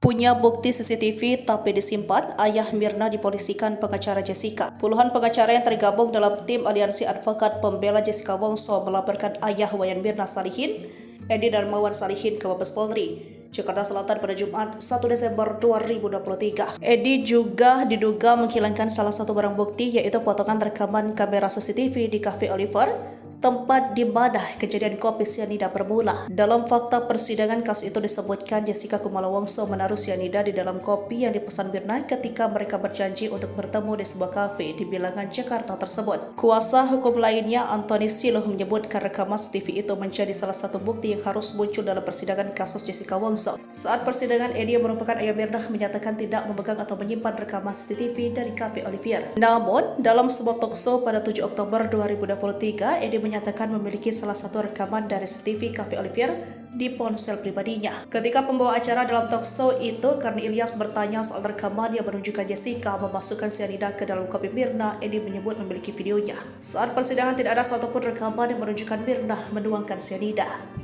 Punya bukti CCTV tapi disimpan, ayah Mirna dipolisikan pengacara Jessica. Puluhan pengacara yang tergabung dalam tim aliansi advokat pembela Jessica Wongso melaporkan ayah Wayan Mirna Salihin, Edi Darmawan Salihin ke Mabes Polri, Jakarta Selatan pada Jumat 1 Desember 2023. Edi juga diduga menghilangkan salah satu barang bukti, yaitu potongan rekaman kamera CCTV di Cafe Oliver, tempat di mana kejadian kopi sianida bermula. Dalam fakta persidangan, kasus itu disebutkan Jessica Kumala Wongso menaruh sianida di dalam kopi yang dipesan Mirna ketika mereka berjanji untuk bertemu di sebuah kafe di Bilangan, Jakarta tersebut. Kuasa hukum lainnya, Antoni Siluh, menyebutkan rekaman CCTV itu menjadi salah satu bukti yang harus muncul dalam persidangan kasus Jessica Wongso. Saat persidangan, Edi yang merupakan ayah Mirna menyatakan tidak memegang atau menyimpan rekaman CCTV dari Cafe Olivier. Namun, dalam sebuah talkshow pada 7 Oktober 2023, Edi menyatakan memiliki salah satu rekaman dari CCTV Cafe Olivier di ponsel pribadinya. Ketika pembawa acara dalam talkshow itu, Karni Ilyas bertanya soal rekaman yang menunjukkan Jessica memasukkan sianida ke dalam kopi Mirna, Edi menyebut memiliki videonya. Saat persidangan tidak ada satupun rekaman yang menunjukkan Mirna menuangkan sianida.